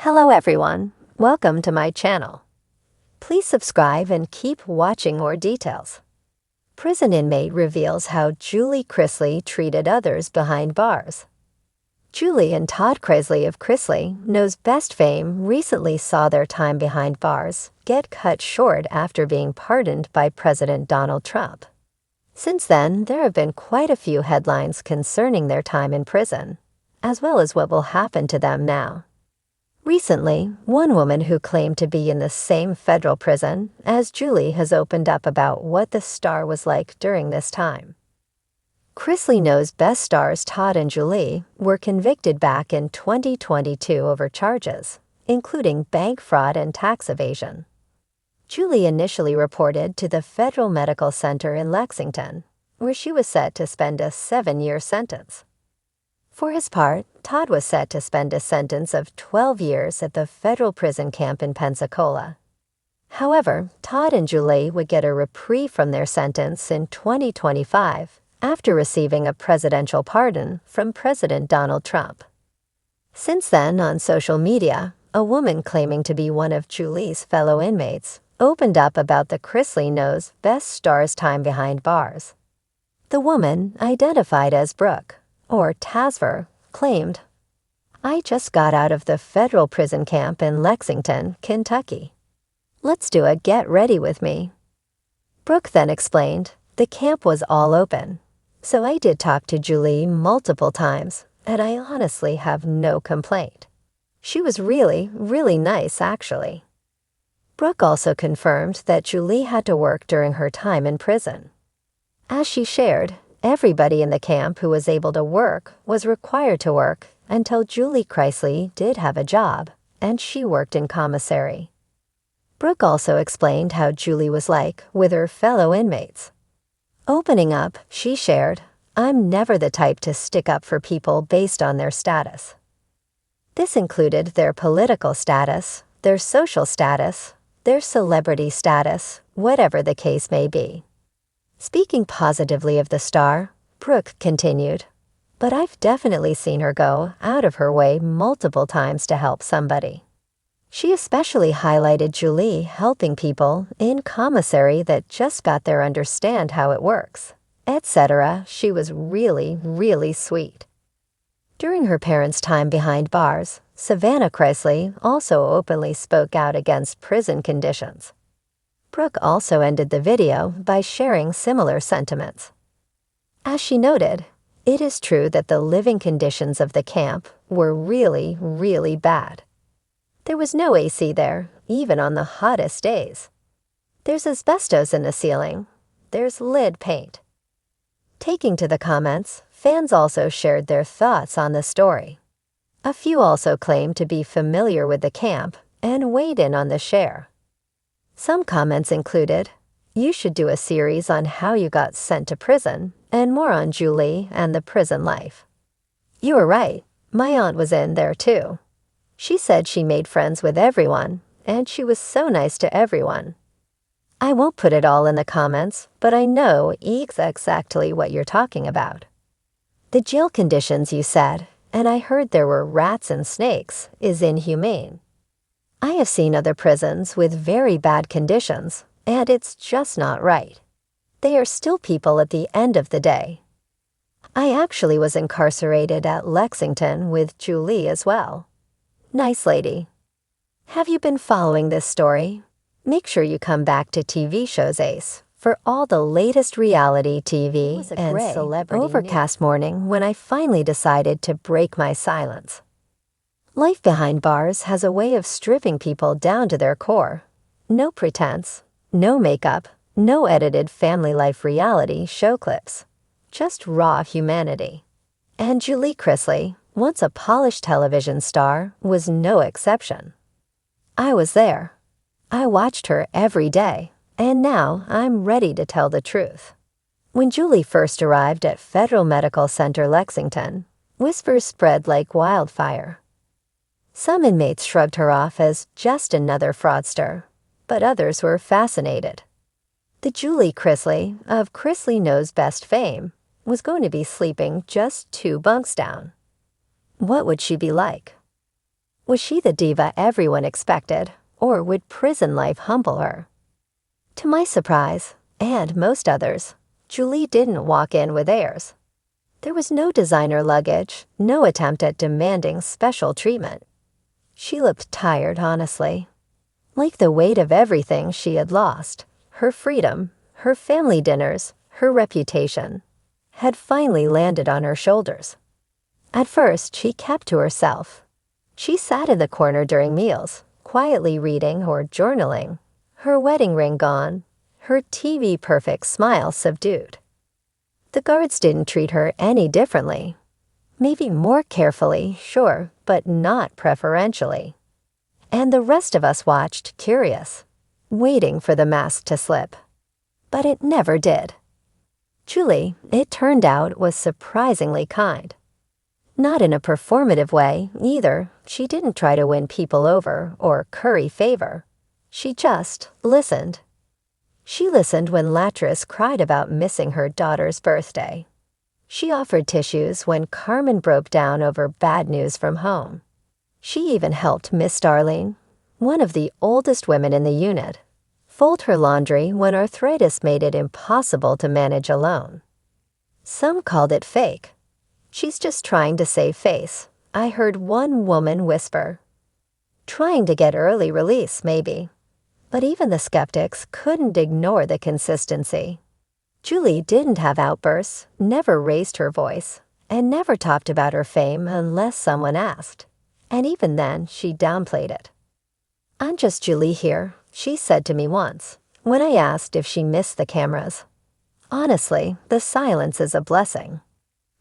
Hello everyone, welcome to my channel. Please subscribe and keep watching more details. Prison inmate reveals how Julie Chrisley treated others behind bars. Julie and Todd Chrisley of Chrisley Knows Best fame recently saw their time behind bars get cut short after being pardoned by President Donald Trump. Since then, there have been quite a few headlines concerning their time in prison, as well as what will happen to them now. Recently, one woman who claimed to be in the same federal prison as Julie has opened up about what the star was like during this time. Chrisley Knows Best stars Todd and Julie were convicted back in 2022 over charges, including bank fraud and tax evasion. Julie initially reported to the Federal Medical Center in Lexington, where she was set to spend a 7-year sentence. For his part, Todd was set to spend a sentence of 12 years at the federal prison camp in Pensacola. However, Todd and Julie would get a reprieve from their sentence in 2025 after receiving a presidential pardon from President Donald Trump. Since then, on social media, a woman claiming to be one of Julie's fellow inmates opened up about the Chrisley Knows Best star's time behind bars. The woman, identified as Brooke, or Tasver, claimed, "I just got out of the federal prison camp in Lexington, Kentucky. Let's do a get ready with me." Brooke then explained, "The camp was all open, so I did talk to Julie multiple times, and I honestly have no complaint. She was really, really nice, actually." Brooke also confirmed that Julie had to work during her time in prison. As she shared, everybody in the camp who was able to work was required to work until Julie Chrisley did have a job, and she worked in commissary. Brooke also explained how Julie was like with her fellow inmates. Opening up, she shared, "I'm never the type to stick up for people based on their status." This included their political status, their social status, their celebrity status, whatever the case may be. Speaking positively of the star, Brooke continued, "But I've definitely seen her go out of her way multiple times to help somebody." She especially highlighted Julie helping people in commissary that just got there understand how it works, etc. She was really, really sweet. During her parents' time behind bars, Savannah Chrisley also openly spoke out against prison conditions. Brooke also ended the video by sharing similar sentiments. As she noted, "It is true that the living conditions of the camp were really, really bad. There was no AC there, even on the hottest days. There's asbestos in the ceiling. There's lead paint." Taking to the comments, fans also shared their thoughts on the story. A few also claimed to be familiar with the camp and weighed in on the share. Some comments included, "You should do a series on how you got sent to prison and more on Julie and the prison life. You were right, my aunt was in there too. She said she made friends with everyone, and she was so nice to everyone. I won't put it all in the comments, but I know exactly what you're talking about. The jail conditions you said, and I heard there were rats and snakes, is inhumane. I have seen other prisons with very bad conditions, and it's just not right. They are still people at the end of the day. I actually was incarcerated at Lexington with Julie as well. Nice lady." Have you been following this story? Make sure you come back to TV Shows Ace for all the latest reality TV and celebrity overcast morning when I finally decided to break my silence. Life behind bars has a way of stripping people down to their core. No pretense, no makeup, no edited family life reality show clips. Just raw humanity. And Julie Chrisley, once a polished television star, was no exception. I was there. I watched her every day, and now I'm ready to tell the truth. When Julie first arrived at Federal Medical Center Lexington, whispers spread like wildfire. Some inmates shrugged her off as just another fraudster, but others were fascinated. The Julie Chrisley of Chrisley Knows Best fame was going to be sleeping just 2 bunks down. What would she be like? Was she the diva everyone expected, or would prison life humble her? To my surprise, and most others, Julie didn't walk in with airs. There was no designer luggage, no attempt at demanding special treatment. She looked tired, honestly. Like the weight of everything she had lost, her freedom, her family dinners, her reputation, had finally landed on her shoulders. At first, she kept to herself. She sat in the corner during meals, quietly reading or journaling, her wedding ring gone, her TV-perfect smile subdued. The guards didn't treat her any differently. Maybe more carefully, sure, but not preferentially. And the rest of us watched, curious, waiting for the mask to slip. But it never did. Julie, it turned out, was surprisingly kind. Not in a performative way, either. She didn't try to win people over or curry favor. She just listened. She listened when Latris cried about missing her daughter's birthday. She offered tissues when Carmen broke down over bad news from home. She even helped Miss Darling, one of the oldest women in the unit, fold her laundry when arthritis made it impossible to manage alone. Some called it fake. "She's just trying to save face," I heard one woman whisper. Trying to get early release, maybe. But even the skeptics couldn't ignore the consistency. Julie didn't have outbursts, never raised her voice, and never talked about her fame unless someone asked. And even then, she downplayed it. "I'm just Julie here," she said to me once, when I asked if she missed the cameras. Honestly, the silence is a blessing.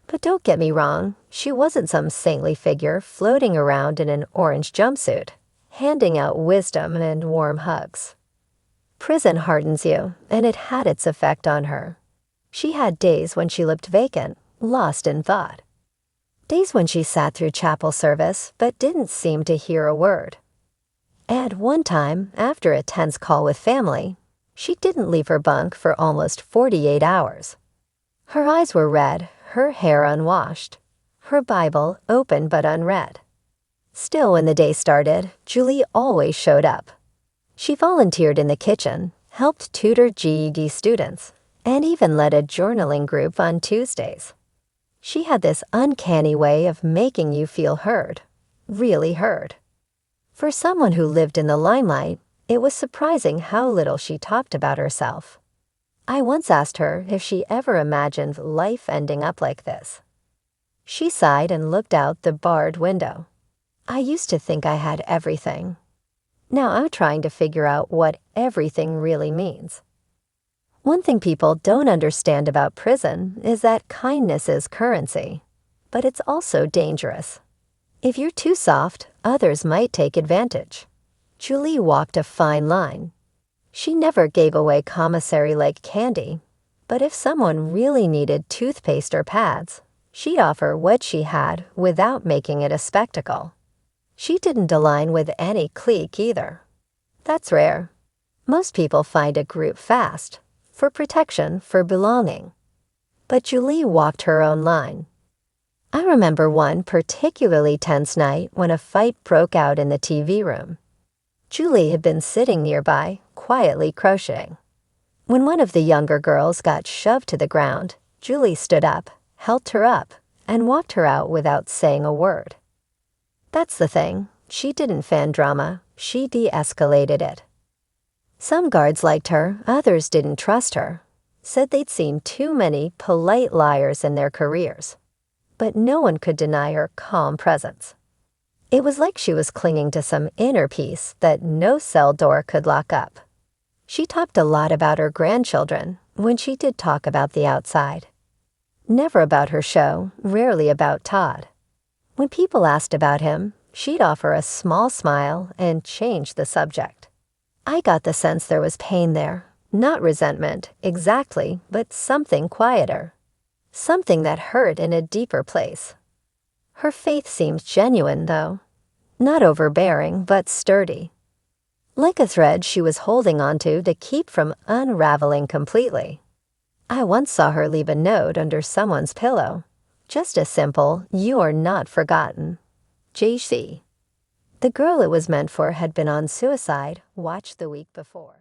But don't get me wrong, she wasn't some saintly figure floating around in an orange jumpsuit, handing out wisdom and warm hugs. Prison hardens you, and it had its effect on her. She had days when she looked vacant, lost in thought. Days when she sat through chapel service but didn't seem to hear a word. And one time, after a tense call with family, she didn't leave her bunk for almost 48 hours. Her eyes were red, her hair unwashed, her Bible open but unread. Still, when the day started, Julie always showed up. She volunteered in the kitchen, helped tutor GED students, and even led a journaling group on Tuesdays. She had this uncanny way of making you feel heard, really heard. For someone who lived in the limelight, it was surprising how little she talked about herself. I once asked her if she ever imagined life ending up like this. She sighed and looked out the barred window. "I used to think I had everything. Now I'm trying to figure out what everything really means." One thing people don't understand about prison is that kindness is currency, but it's also dangerous. If you're too soft, others might take advantage. Julie walked a fine line. She never gave away commissary-like candy, but if someone really needed toothpaste or pads, she'd offer what she had without making it a spectacle. She didn't align with any clique either. That's rare. Most people find a group fast, for protection, for belonging. But Julie walked her own line. I remember one particularly tense night when a fight broke out in the TV room. Julie had been sitting nearby, quietly crocheting. When one of the younger girls got shoved to the ground, Julie stood up, helped her up, and walked her out without saying a word. That's the thing. She didn't fan drama. She de-escalated it. Some guards liked her, others didn't trust her, said they'd seen too many polite liars in their careers. But no one could deny her calm presence. It was like she was clinging to some inner peace that no cell door could lock up. She talked a lot about her grandchildren when she did talk about the outside. Never about her show, rarely about Todd. When people asked about him, she'd offer a small smile and change the subject. I got the sense there was pain there, not resentment, exactly, but something quieter. Something that hurt in a deeper place. Her faith seemed genuine, though. Not overbearing, but sturdy. Like a thread she was holding onto to keep from unraveling completely. I once saw her leave a note under someone's pillow. Just a simple, "You are not forgotten. JC." The girl it was meant for had been on suicide watch the week before.